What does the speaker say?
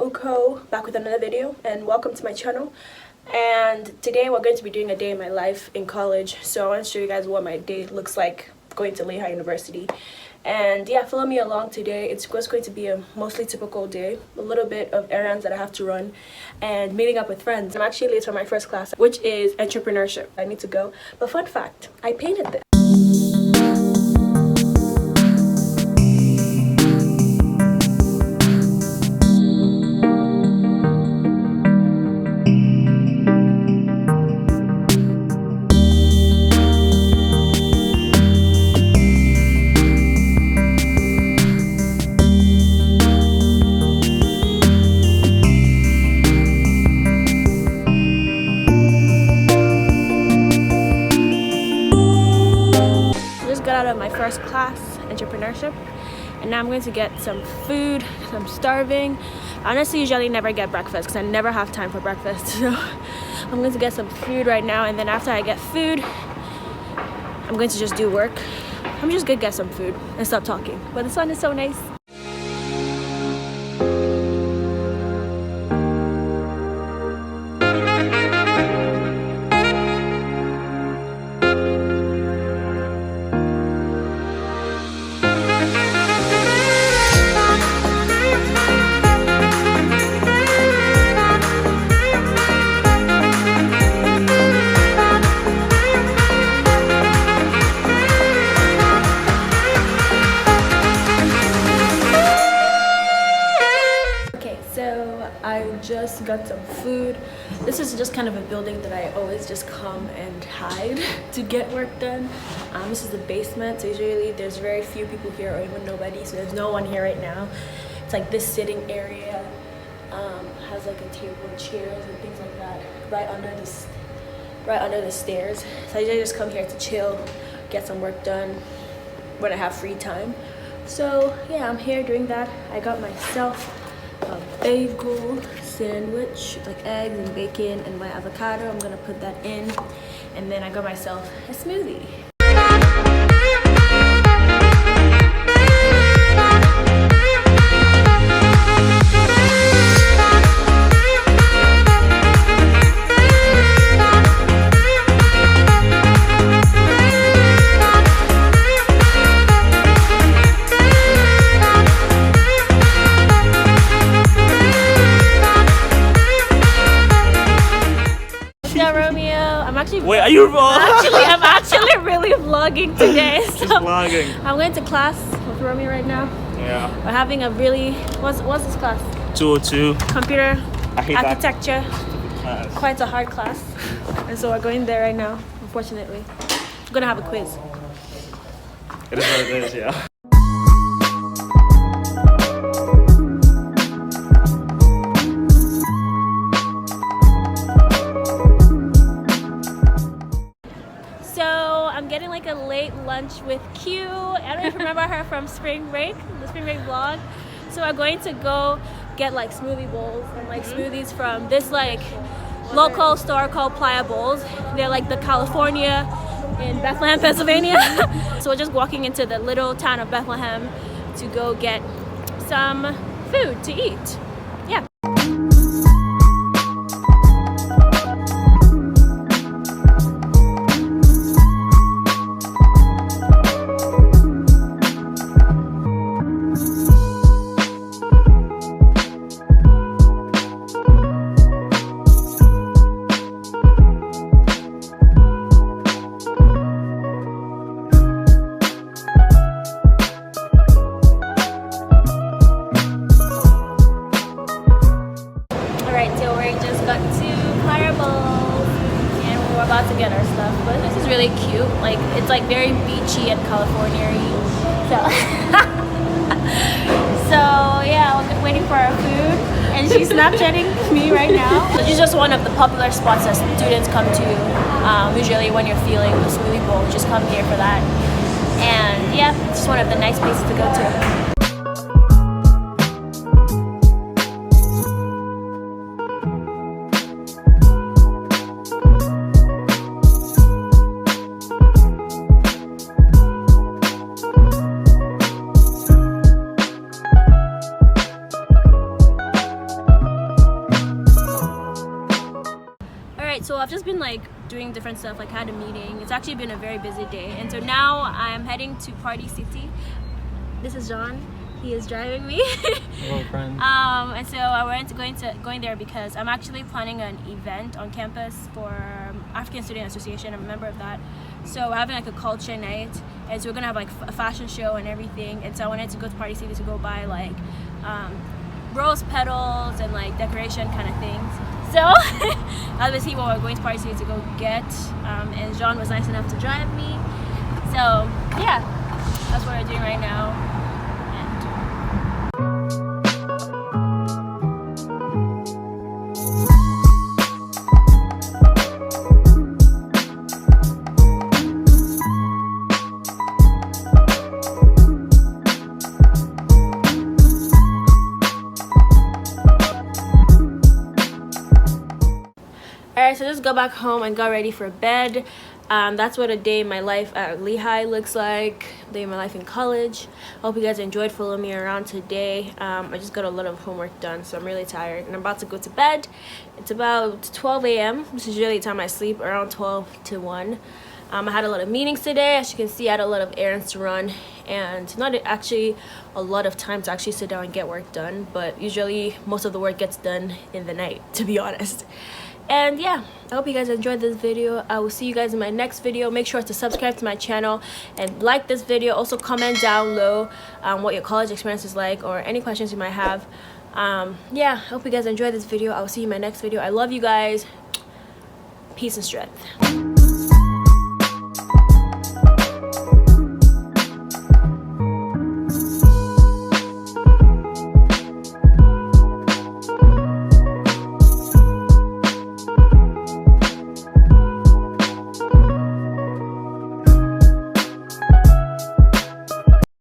Oko, back with another video, and welcome to my channel. And today we're going to be doing a day in my life in college. So I want to show you guys what my day looks like going to Lehigh University. And yeah, follow me along today. It's just going to be a mostly typical day, a little bit of errands that I have to run and meeting up with friends. I'm actually late for my first class, which is entrepreneurship. I need to go. But fun fact, I painted this. Out of my first class, entrepreneurship, and now I'm going to get some food. I'm starving. I honestly usually never get breakfast because I never have time for breakfast, so I'm going to get some food right now, and then after I get food I'm going to just do work. I'm just gonna get some food and stop talking, but the sun is so nice. I just got some food. This is just kind of a building that I always just come and hide to get work done. This is the basement, so usually there's very few people here or even nobody, so there's no one here right now. It's like this sitting area has like a table and chairs and things like that right under the stairs. So I usually just come here to chill, get some work done when I have free time. So yeah, I'm here doing that. I got myself a bagel sandwich, like eggs and bacon and my avocado. I'm gonna put that in, and then I got myself a smoothie. Wait, are you vlogging? I'm actually really vlogging today. So just vlogging. I'm going to class with Romeo right now. Yeah. We're having a really, what's this class? 202. Computer I hate architecture. That. Quite a hard class. And so we're going there right now, unfortunately. We're gonna have a quiz. It is what it is, yeah. I'm getting like a late lunch with Q. I don't know if you remember her from Spring Break, the Spring Break vlog. So we're going to go get like smoothie bowls and like smoothies from this like local store called Playa Bowls. They're like the California in Bethlehem, Pennsylvania. So we're just walking into the little town of Bethlehem to go get some food to eat. Yeah. About to get our stuff, but this is really cute. Like, it's like very beachy and California-y. So yeah, we're waiting for our food, and she's Snapchatting me right now. This is just one of the popular spots that students come to. Usually when you're feeling the smoothie bowl, you just come here for that. And yeah, it's just one of the nice places to go to. like doing different stuff, like had a meeting. It's actually been a very busy day, and so now I'm heading to Party City. This is John. He is driving me. Hello, friend. And so I went going there because I'm actually planning an event on campus for African Student Association. I'm a member of that. So we're having like a culture night, and so we're gonna have like a fashion show and everything. And so I wanted to go to Party City to go buy like rose petals and like decoration kind of things. So obviously what we're going to Party City to go get. And John was nice enough to drive me. So yeah, that's what we're doing right now. Alright, so just got back home and got ready for bed. That's what a day in my life at Lehigh looks like. A day in my life in college. I hope you guys enjoyed following me around today. I just got a lot of homework done, so I'm really tired. And I'm about to go to bed. It's about 12 a.m. This is usually the time I sleep, around 12 to 1. I had a lot of meetings today. As you can see, I had a lot of errands to run. And not actually a lot of time to actually sit down and get work done. But usually most of the work gets done in the night, to be honest. And yeah, I hope you guys enjoyed this video. I will see you guys in my next video. Make sure to subscribe to my channel and like this video. Also comment down low what your college experience is like or any questions you might have. Yeah, I hope you guys enjoyed this video. I will see you in my next video. I love you guys. Peace and strength.